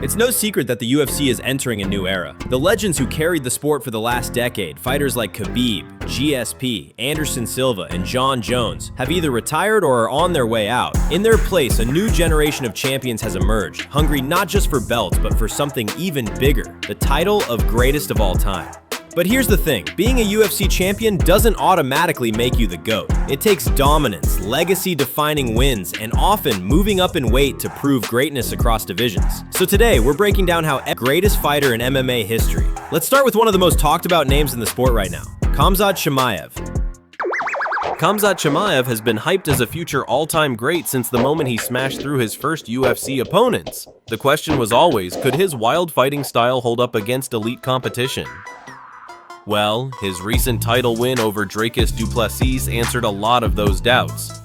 It's no secret that the UFC is entering a new era. The legends who carried the sport for the last decade, fighters like Khabib, GSP, Anderson Silva, and Jon Jones, have either retired or are on their way out. In their place, a new generation of champions has emerged, hungry not just for belts, but for something even bigger, the title of greatest of all time. But here's the thing, being a UFC champion doesn't automatically make you the GOAT. It takes dominance, legacy-defining wins, and often moving up in weight to prove greatness across divisions. So today, we're breaking down how greatest fighter in MMA history. Let's start with one of the most talked about names in the sport right now, Khamzat Chimaev. Khamzat Chimaev has been hyped as a future all-time great since the moment he smashed through his first UFC opponents. The question was always, could his wild fighting style hold up against elite competition? Well, his recent title win over Dricus du Plessis answered a lot of those doubts.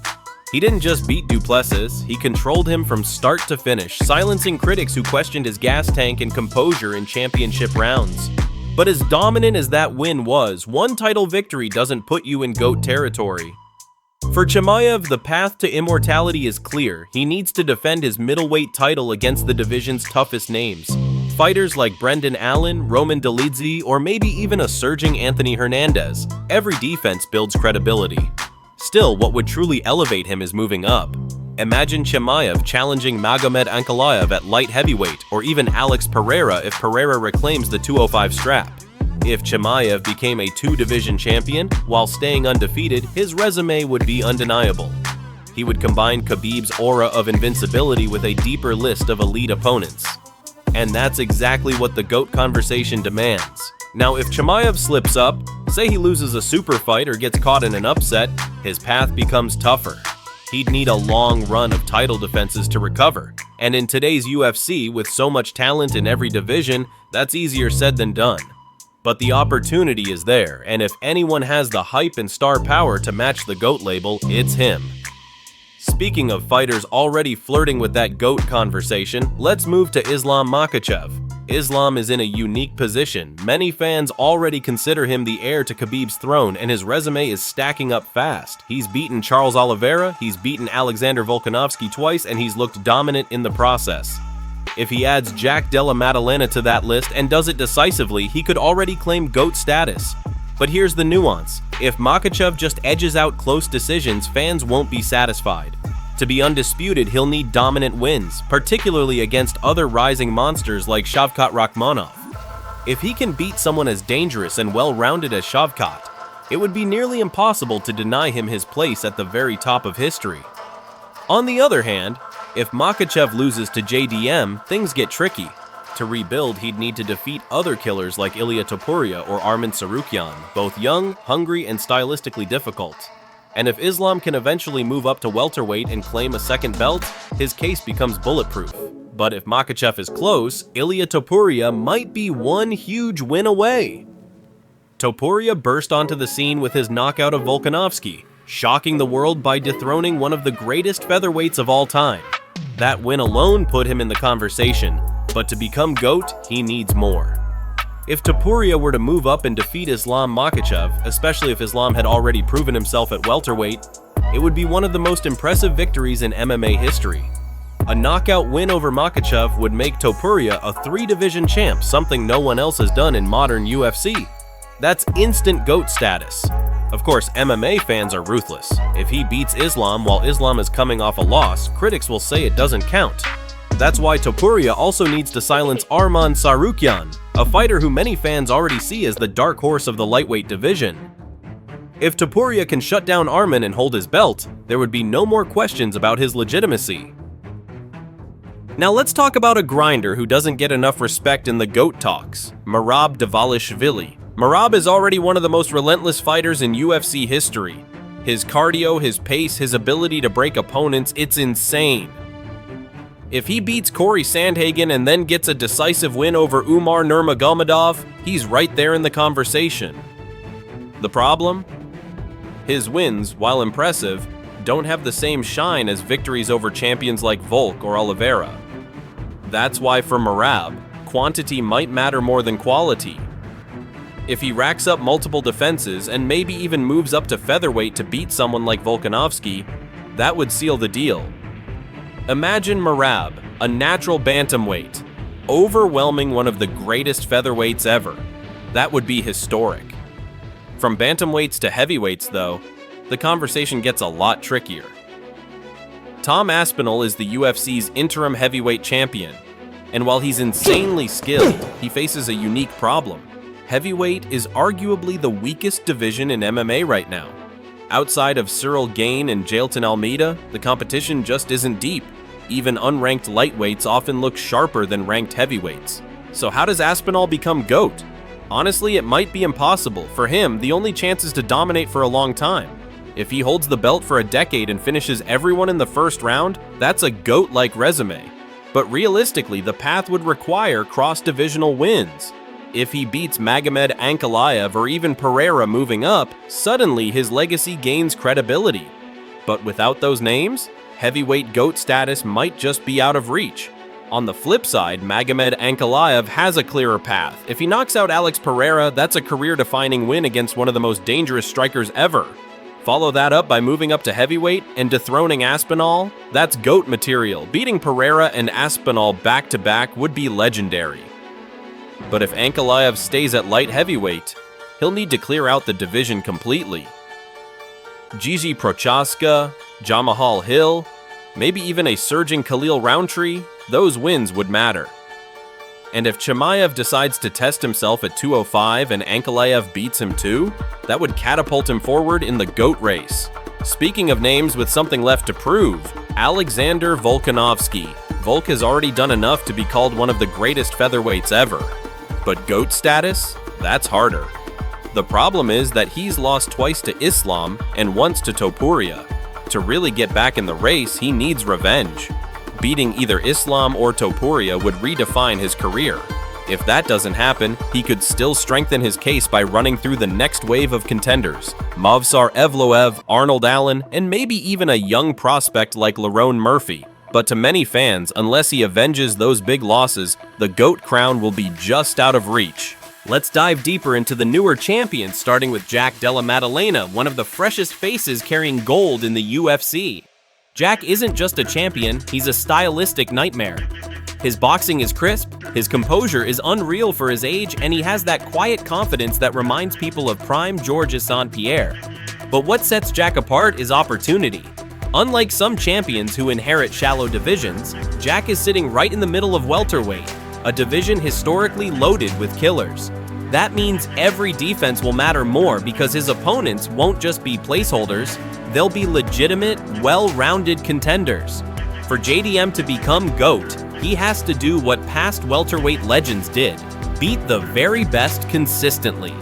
He didn't just beat du Plessis, he controlled him from start to finish, silencing critics who questioned his gas tank and composure in championship rounds. But as dominant as that win was, one title victory doesn't put you in GOAT territory. For Chimaev, the path to immortality is clear. He needs to defend his middleweight title against the division's toughest names. Fighters like Brendan Allen, Roman Dolidze, or maybe even a surging Anthony Hernandez. Every defense builds credibility. Still, what would truly elevate him is moving up. Imagine Chimaev challenging Magomed Ankalaev at light heavyweight, or even Alex Pereira if Pereira reclaims the 205 strap. If Chimaev became a two-division champion, while staying undefeated, his resume would be undeniable. He would combine Khabib's aura of invincibility with a deeper list of elite opponents. And that's exactly what the GOAT conversation demands. Now, if Chimaev slips up, say he loses a super fight or gets caught in an upset, his path becomes tougher. He'd need a long run of title defenses to recover. And in today's UFC, with so much talent in every division, that's easier said than done. But the opportunity is there, and if anyone has the hype and star power to match the GOAT label, it's him. Speaking of fighters already flirting with that GOAT conversation, let's move to Islam Makhachev. Islam is in a unique position. Many fans already consider him the heir to Khabib's throne, and his resume is stacking up fast. He's beaten Charles Oliveira, he's beaten Alexander Volkanovski twice, and he's looked dominant in the process. If he adds Jack Della Maddalena to that list and does it decisively, he could already claim GOAT status. But here's the nuance. If Makhachev just edges out close decisions, fans won't be satisfied. To be undisputed, he'll need dominant wins, particularly against other rising monsters like Shavkat Rakhmonov. If he can beat someone as dangerous and well-rounded as Shavkat, it would be nearly impossible to deny him his place at the very top of history. On the other hand, if Makhachev loses to JDM, things get tricky. To rebuild, he'd need to defeat other killers like Ilia Topuria or Arman both young, hungry, and stylistically difficult. And if Islam can eventually move up to welterweight and claim a second belt, his case becomes bulletproof. But if Makhachev is close, Ilia Topuria might be one huge win away. Topuria burst onto the scene with his knockout of Volkanovski, shocking the world by dethroning one of the greatest featherweights of all time. That win alone put him in the conversation, but to become GOAT, he needs more. If Topuria were to move up and defeat Islam Makhachev, especially if Islam had already proven himself at welterweight, it would be one of the most impressive victories in MMA history. A knockout win over Makhachev would make Topuria a three-division champ, something no one else has done in modern UFC. That's instant GOAT status. Of course, MMA fans are ruthless. If he beats Islam while Islam is coming off a loss, critics will say it doesn't count. That's why Topuria also needs to silence Arman, a fighter who many fans already see as the dark horse of the lightweight division. If Topuria can shut down Arman and hold his belt, there would be no more questions about his legitimacy. Now let's talk about a grinder who doesn't get enough respect in the GOAT talks, Merab Dvalishvili. Merab is already one of the most relentless fighters in UFC history. His cardio, his pace, his ability to break opponents, it's insane. If he beats Corey Sandhagen and then gets a decisive win over Umar Nurmagomedov, he's right there in the conversation. The problem? His wins, while impressive, don't have the same shine as victories over champions like Volk or Oliveira. That's why for Merab, quantity might matter more than quality. If he racks up multiple defenses and maybe even moves up to featherweight to beat someone like Volkanovski, that would seal the deal. Imagine Merab, a natural bantamweight, overwhelming one of the greatest featherweights ever. That would be historic. From bantamweights to heavyweights, though, the conversation gets a lot trickier. Tom Aspinall is the UFC's interim heavyweight champion, and while he's insanely skilled, he faces a unique problem. Heavyweight is arguably the weakest division in MMA right now. Outside of Cyril Gane and Jailton Almeida, the competition just isn't deep. Even unranked lightweights often look sharper than ranked heavyweights. So how does Aspinall become GOAT? Honestly, it might be impossible. For him, the only chance is to dominate for a long time. If he holds the belt for a decade and finishes everyone in the first round, that's a GOAT-like resume. But realistically, the path would require cross-divisional wins. If he beats Magomed, Ankalaev, or even Pereira moving up, suddenly his legacy gains credibility. But without those names, heavyweight GOAT status might just be out of reach. On the flip side, Magomed Ankalaev has a clearer path. If he knocks out Alex Pereira, that's a career-defining win against one of the most dangerous strikers ever. Follow that up by moving up to heavyweight and dethroning Aspinall. That's GOAT material. Beating Pereira and Aspinall back-to-back would be legendary. But if Ankalaev stays at light heavyweight, he'll need to clear out the division completely. Gigi Prochaska, Jamahal Hill, maybe even a surging Khalil Roundtree, those wins would matter. And if Chimaev decides to test himself at 205 and Ankalaev beats him too, that would catapult him forward in the GOAT race. Speaking of names with something left to prove, Alexander Volkanovski. Volk has already done enough to be called one of the greatest featherweights ever. But GOAT status? That's harder. The problem is that he's lost twice to Islam and once to Topuria. To really get back in the race, he needs revenge. Beating either Islam or Topuria would redefine his career. If that doesn't happen, he could still strengthen his case by running through the next wave of contenders. Movsar Evloev, Arnold Allen, and maybe even a young prospect like Lerone Murphy. But to many fans, unless he avenges those big losses, the GOAT crown will be just out of reach. Let's dive deeper into the newer champions, starting with Della Maddalena, one of the freshest faces carrying gold in the UFC. Jack isn't just a champion, he's a stylistic nightmare. His boxing is crisp, his composure is unreal for his age, and he has that quiet confidence that reminds people of prime Georges St-Pierre. But what sets Jack apart is opportunity. Unlike some champions who inherit shallow divisions, Jack is sitting right in the middle of welterweight, a division historically loaded with killers. That means every defense will matter more because his opponents won't just be placeholders, they'll be legitimate, well-rounded contenders. For JDM to become GOAT, he has to do what past welterweight legends did, beat the very best consistently.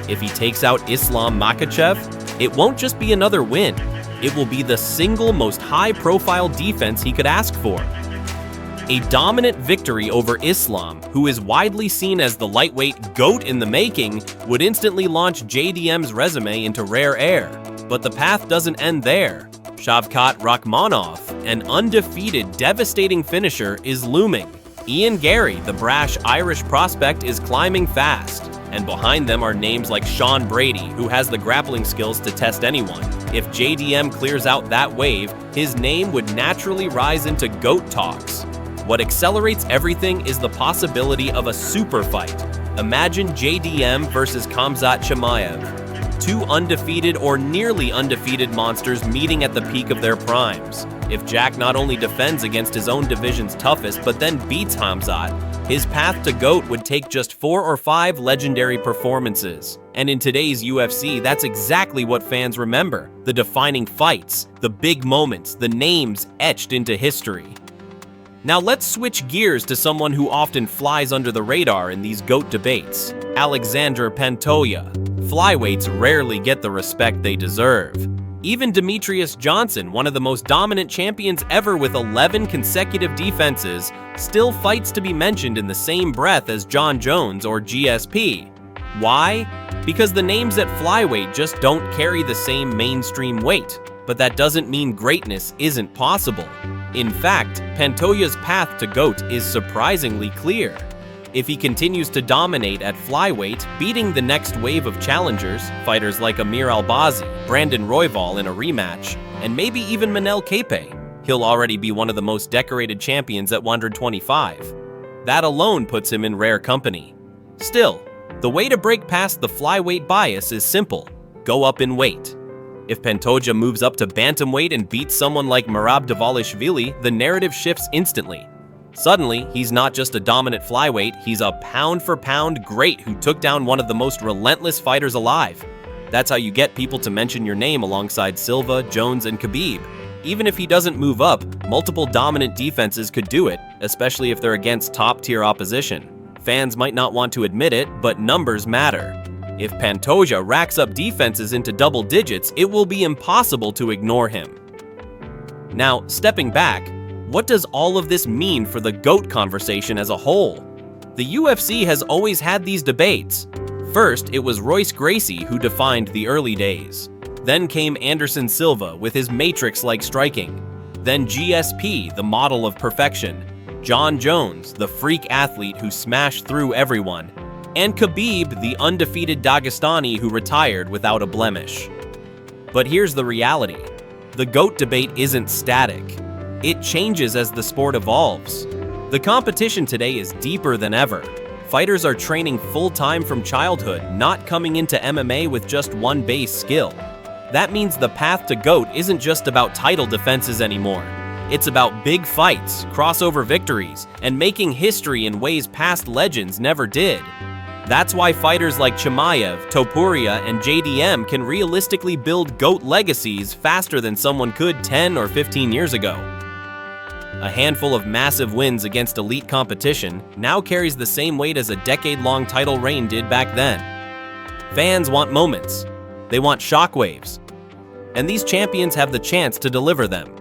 If he takes out Islam Makhachev, it won't just be another win, it will be the single most high-profile defense he could ask for. A dominant victory over Islam, who is widely seen as the lightweight GOAT in the making, would instantly launch JDM's resume into rare air. But the path doesn't end there. Shavkat Rakhmonov, an undefeated, devastating finisher, is looming. Ian Gary, the brash Irish prospect, is climbing fast. And behind them are names like Sean Brady, who has the grappling skills to test anyone. If JDM clears out that wave, his name would naturally rise into GOAT talks. What accelerates everything is the possibility of a super fight. Imagine JDM versus Khamzat Chimaev. Two undefeated or nearly undefeated monsters meeting at the peak of their primes. If Jack not only defends against his own division's toughest, but then beats Khamzat, his path to GOAT would take just 4 or 5 legendary performances. And in today's UFC, that's exactly what fans remember. The defining fights, the big moments, the names etched into history. Now let's switch gears to someone who often flies under the radar in these GOAT debates, Alexandre Pantoja. Flyweights rarely get the respect they deserve. Even Demetrius Johnson, one of the most dominant champions ever with 11 consecutive defenses, still fights to be mentioned in the same breath as John Jones or GSP. Why? Because the names at flyweight just don't carry the same mainstream weight. But that doesn't mean greatness isn't possible. In fact, Pantoja's path to GOAT is surprisingly clear. If he continues to dominate at flyweight, beating the next wave of challengers, fighters like Amir Albazi, Brandon Royval in a rematch, and maybe even Manel Kape, he'll already be one of the most decorated champions at 125. That alone puts him in rare company. Still, the way to break past the flyweight bias is simple: go up in weight. If Pantoja moves up to bantamweight and beats someone like Merab Dvalishvili, the narrative shifts instantly. Suddenly, he's not just a dominant flyweight, he's a pound-for-pound great who took down one of the most relentless fighters alive. That's how you get people to mention your name alongside Silva, Jones, and Khabib. Even if he doesn't move up, multiple dominant defenses could do it, especially if they're against top-tier opposition. Fans might not want to admit it, but numbers matter. If Pantoja racks up defenses into double digits, it will be impossible to ignore him. Now, stepping back, what does all of this mean for the GOAT conversation as a whole? The UFC has always had these debates. First, it was Royce Gracie who defined the early days. Then came Anderson Silva with his Matrix-like striking. Then GSP, the model of perfection. Jon Jones, the freak athlete who smashed through everyone. And Khabib, the undefeated Dagestani who retired without a blemish. But here's the reality. The GOAT debate isn't static. It changes as the sport evolves. The competition today is deeper than ever. Fighters are training full-time from childhood, not coming into MMA with just one base skill. That means the path to GOAT isn't just about title defenses anymore. It's about big fights, crossover victories, and making history in ways past legends never did. That's why fighters like Chimaev, Topuria, and JDM can realistically build GOAT legacies faster than someone could 10 or 15 years ago. A handful of massive wins against elite competition now carries the same weight as a decade-long title reign did back then. Fans want moments. They want shockwaves. And these champions have the chance to deliver them.